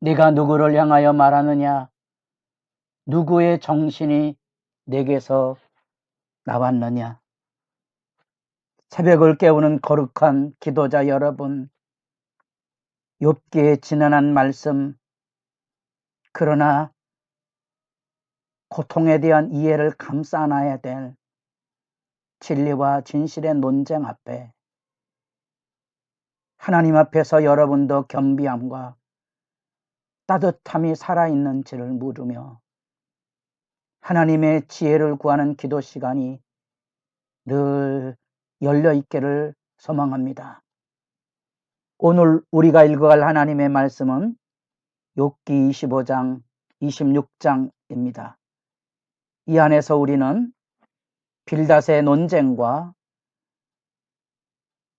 네가 누구를 향하여 말하느냐? 누구의 정신이 내게서 나왔느냐? 새벽을 깨우는 거룩한 기도자 여러분, 욥기의 지난한 말씀, 그러나 고통에 대한 이해를 감싸 안아야 될 진리와 진실의 논쟁 앞에 하나님 앞에서 여러분도 겸비함과 따뜻함이 살아있는지를 물으며 하나님의 지혜를 구하는 기도 시간이 늘 열려있기를 소망합니다. 오늘 우리가 읽어갈 하나님의 말씀은 욥기 25장, 26장입니다. 이 안에서 우리는 빌닷의 논쟁과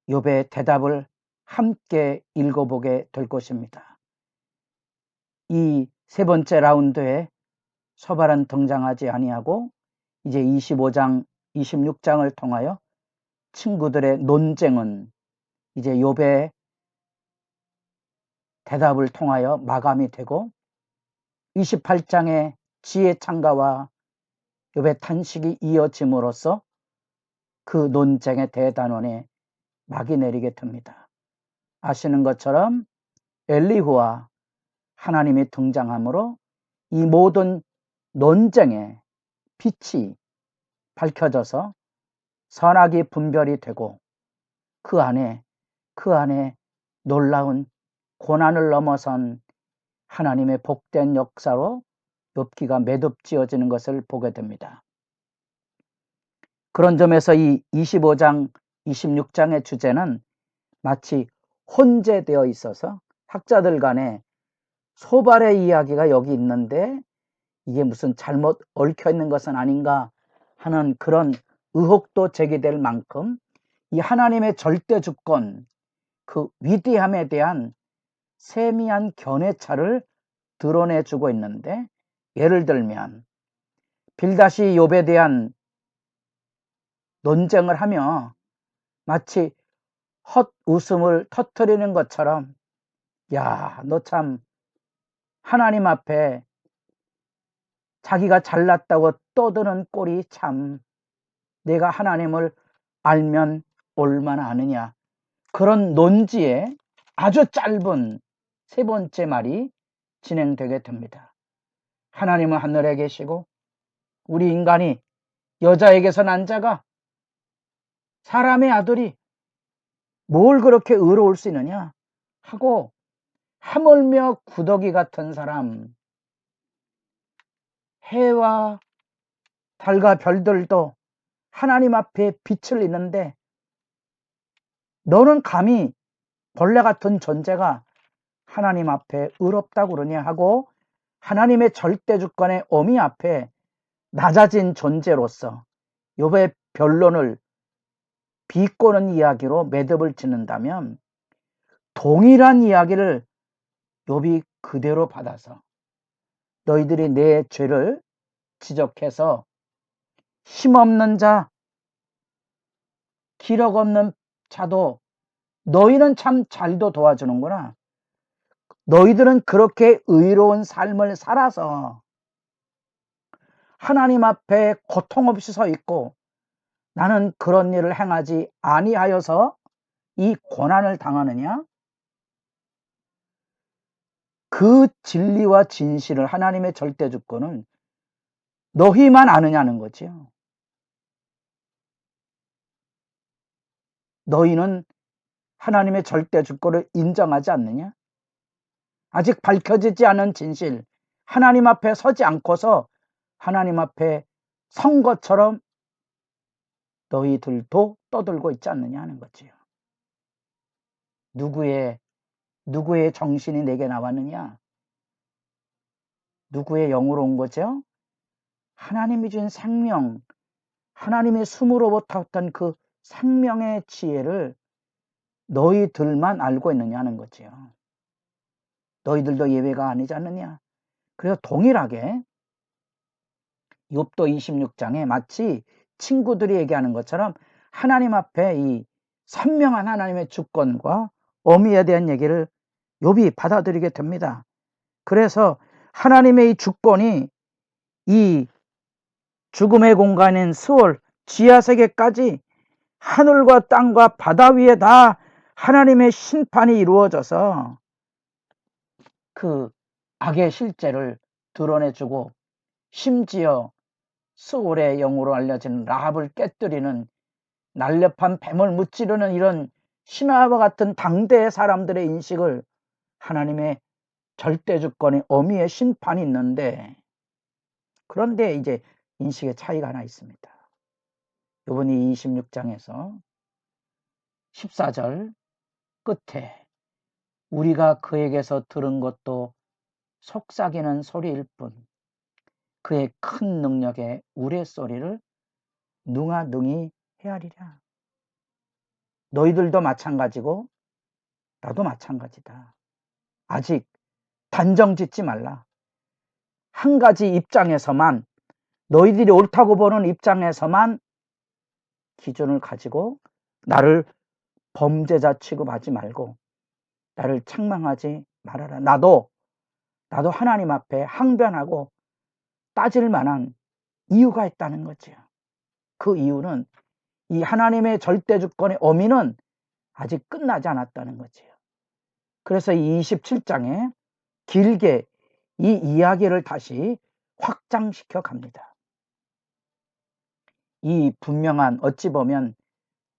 욥의 대답을 함께 읽어보게 될 것입니다. 이 세 번째 라운드에 서발은 등장하지 아니하고 이제 25장, 26장을 통하여 친구들의 논쟁은 이제 욥의 대답을 통하여 마감이 되고 28장의 지혜 창가와 욥의 탄식이 이어짐으로써 그 논쟁의 대단원에 막이 내리게 됩니다. 아시는 것처럼 엘리후와 하나님이 등장함으로 이 모든 논쟁의 빛이 밝혀져서 선악이 분별이 되고 그 안에 놀라운 고난을 넘어선 하나님의 복된 역사로 욥기가 매듭지어지는 것을 보게 됩니다. 그런 점에서 이 25장, 26장의 주제는 마치 혼재되어 있어서 학자들 간에 소발의 이야기가 여기 있는데 이게 무슨 잘못 얽혀 있는 것은 아닌가 하는 그런 의혹도 제기될 만큼 이 하나님의 절대 주권, 그 위대함에 대한 세미한 견해차를 드러내주고 있는데, 예를 들면 빌닷이 욥에 대한 논쟁을 하며 마치 헛웃음을 터뜨리는 것처럼, 야, 너 참 하나님 앞에 자기가 잘났다고 떠드는 꼴이 참, 내가 하나님을 알면 얼마나 아느냐, 그런 논지에 아주 짧은 세 번째 말이 진행되게 됩니다. 하나님은 하늘에 계시고 우리 인간이 여자에게서 난 자가 사람의 아들이 뭘 그렇게 의로울 수 있느냐 하고, 하물며 구더기 같은 사람, 해와 달과 별들도 하나님 앞에 빛을 잃는데 너는 감히 벌레 같은 존재가 하나님 앞에 의롭다고 그러냐 하고, 하나님의 절대 주권의 어미 앞에 낮아진 존재로서 욥의 변론을 비꼬는 이야기로 매듭을 짓는다면, 동일한 이야기를 욥이 그대로 받아서 너희들이 내 죄를 지적해서 힘없는 자, 기력 없는 자도 너희는 참 잘도 도와주는구나, 너희들은 그렇게 의로운 삶을 살아서 하나님 앞에 고통 없이 서 있고 나는 그런 일을 행하지 아니하여서 이 고난을 당하느냐? 그 진리와 진실을, 하나님의 절대 주권을 너희만 아느냐는 거지요. 너희는 하나님의 절대 주권을 인정하지 않느냐? 아직 밝혀지지 않은 진실, 하나님 앞에 서지 않고서 하나님 앞에 선 것처럼 너희들도 떠들고 있지 않느냐 하는 거지요. 누구의 정신이 내게 나왔느냐? 누구의 영으로 온 거죠? 하나님이 준 생명, 하나님의 숨으로부터 왔던 그 생명의 지혜를 너희들만 알고 있느냐는 거지요. 너희들도 예외가 아니지 않느냐? 그래서 동일하게 욥도 26장에 마치 친구들이 얘기하는 것처럼 하나님 앞에 이 선명한 하나님의 주권과 어미에 대한 얘기를 욥이 받아들이게 됩니다. 그래서 하나님의 이 주권이 이 죽음의 공간인 스월 지하세계까지 하늘과 땅과 바다 위에 다 하나님의 심판이 이루어져서 그 악의 실제를 드러내주고, 심지어 스올의 영으로 알려진 라합을 깨뜨리는, 날렵한 뱀을 무찌르는 이런 신화와 같은 당대의 사람들의 인식을 하나님의 절대주권의 어미의 심판이 있는데, 그런데 이제 인식의 차이가 하나 있습니다. 이번이 26장에서 14절 끝에 우리가 그에게서 들은 것도 속삭이는 소리일 뿐 그의 큰 능력의 우레소리를 능히 헤아리랴. 너희들도 마찬가지고 나도 마찬가지다. 아직 단정 짓지 말라. 한 가지 입장에서만, 너희들이 옳다고 보는 입장에서만 기준을 가지고 나를 범죄자 취급하지 말고 나를 책망하지 말아라. 나도 하나님 앞에 항변하고 따질 만한 이유가 있다는 거죠. 그 이유는 이 하나님의 절대주권의 어미는 아직 끝나지 않았다는 거죠. 그래서 이 27장에 길게 이 이야기를 다시 확장시켜 갑니다. 이 분명한, 어찌 보면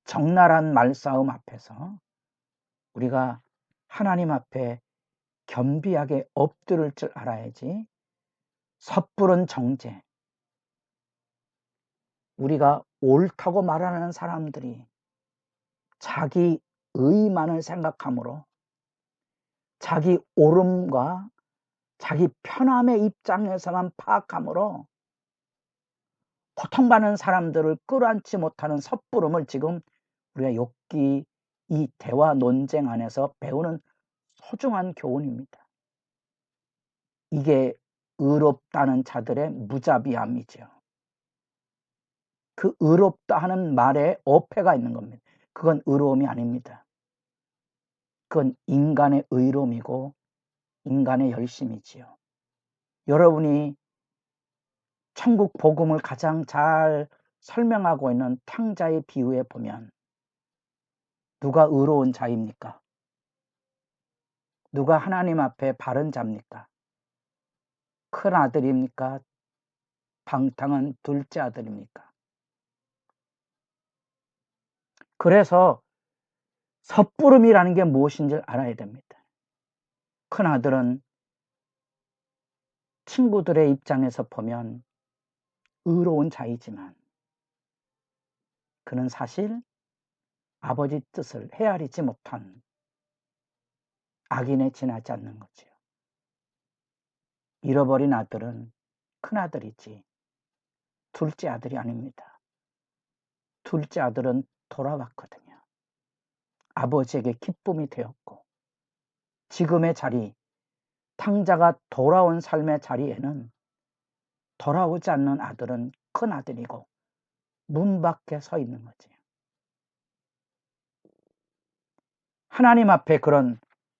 적나라한 말싸움 앞에서 우리가 하나님 앞에 겸비하게 엎드릴 줄 알아야지. 섣부른 정죄, 우리가 옳다고 말하는 사람들이 자기 의만을 생각함으로, 자기 옳음과 자기 편함의 입장에서만 파악함으로 고통받는 사람들을 끌어안지 못하는 섣부름을 지금 우리가 욥기 이 대화 논쟁 안에서 배우는 소중한 교훈입니다. 이게 의롭다는 자들의 무자비함이죠. 그 의롭다 하는 말에 어폐가 있는 겁니다. 그건 의로움이 아닙니다. 그건 인간의 의로움이고 인간의 열심이지요. 여러분이 천국 복음을 가장 잘 설명하고 있는 탕자의 비유에 보면 누가 의로운 자입니까? 누가 하나님 앞에 바른 자입니까? 큰 아들입니까? 방탕한 둘째 아들입니까? 그래서 섣부름이라는 게 무엇인지 알아야 됩니다. 큰 아들은 친구들의 입장에서 보면 의로운 자이지만 그는 사실 아버지 뜻을 헤아리지 못한 악인에 지나지 않는 거지요. 잃어버린 아들은 큰 아들이지 둘째 아들이 아닙니다. 둘째 아들은 돌아왔거든요. 아버지에게 기쁨이 되었고, 지금의 자리, 탕자가 돌아온 삶의 자리에는 돌아오지 않는 아들은 큰 아들이고 문 밖에 서 있는 거지. 하나님 앞에 그런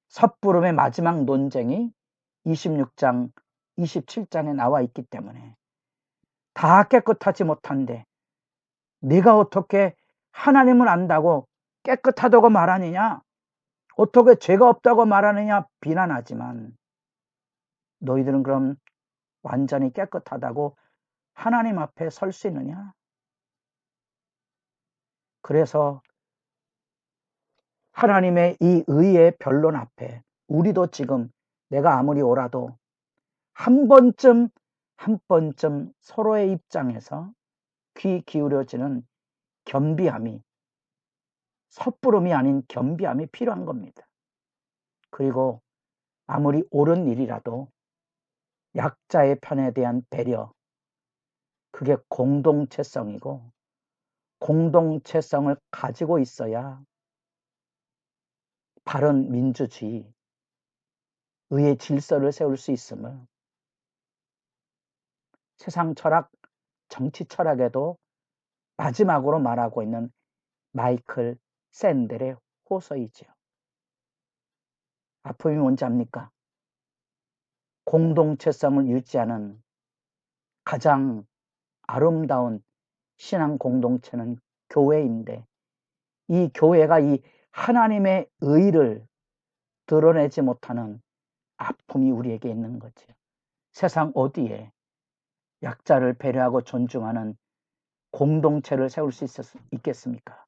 섣부름의 마지막 논쟁이 26장, 27장에 나와 있기 때문에 다 깨끗하지 못한데 네가 어떻게 하나님을 안다고 깨끗하다고 말하느냐? 어떻게 죄가 없다고 말하느냐? 비난하지만 너희들은 그럼 완전히 깨끗하다고 하나님 앞에 설 수 있느냐? 그래서 하나님의 이 의의 변론 앞에 우리도 지금 내가 아무리 옳아도 한 번쯤 서로의 입장에서 귀 기울여지는 겸비함이, 섣부름이 아닌 겸비함이 필요한 겁니다. 그리고 아무리 옳은 일이라도 약자의 편에 대한 배려, 그게 공동체성이고 공동체성을 가지고 있어야 바른 민주주의, 의의 질서를 세울 수 있음을 세상 철학, 정치 철학에도 마지막으로 말하고 있는 마이클 샌델의 호소이지요. 아픔이 뭔지 압니까? 공동체성을 유지하는 가장 아름다운 신앙 공동체는 교회인데, 이 교회가 이 하나님의 의를 드러내지 못하는 아픔이 우리에게 있는 거죠. 세상 어디에 약자를 배려하고 존중하는 공동체를 세울 수 있겠습니까?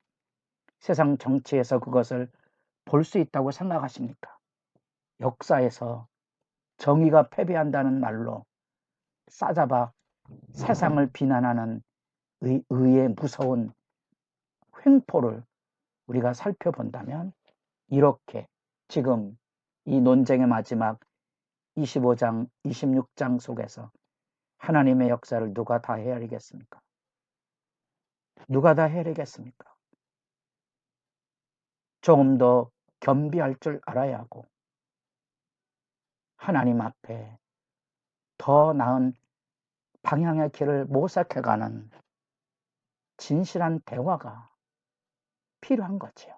세상 정치에서 그것을 볼 수 있다고 생각하십니까? 역사에서 정의가 패배한다는 말로 싸잡아 세상을 비난하는 의의 무서운 횡포를 우리가 살펴본다면, 이렇게 지금 이 논쟁의 마지막 25장, 26장 속에서 하나님의 역사를 누가 다 헤아리겠습니까? 누가 다 헤아리겠습니까? 조금 더 겸비할 줄 알아야 하고, 하나님 앞에 더 나은 방향의 길을 모색해가는 진실한 대화가 필요한 거지요.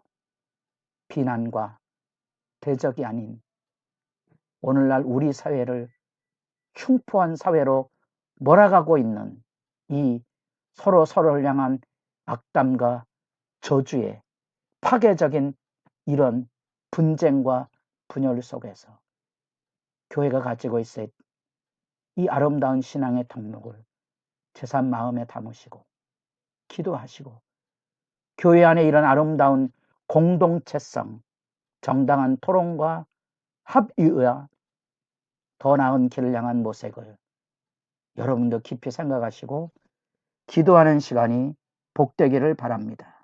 비난과 대적이 아닌 오늘날 우리 사회를 흉포한 사회로 몰아가고 있는 이 서로를 향한 악담과 저주의 파괴적인 이런 분쟁과 분열 속에서 교회가 가지고 있을 이 아름다운 신앙의 덕목을 제삼 마음에 담으시고 기도하시고, 교회 안에 이런 아름다운 공동체성, 정당한 토론과 합의와 더 나은 길을 향한 모색을 여러분도 깊이 생각하시고 기도하는 시간이 복되기를 바랍니다.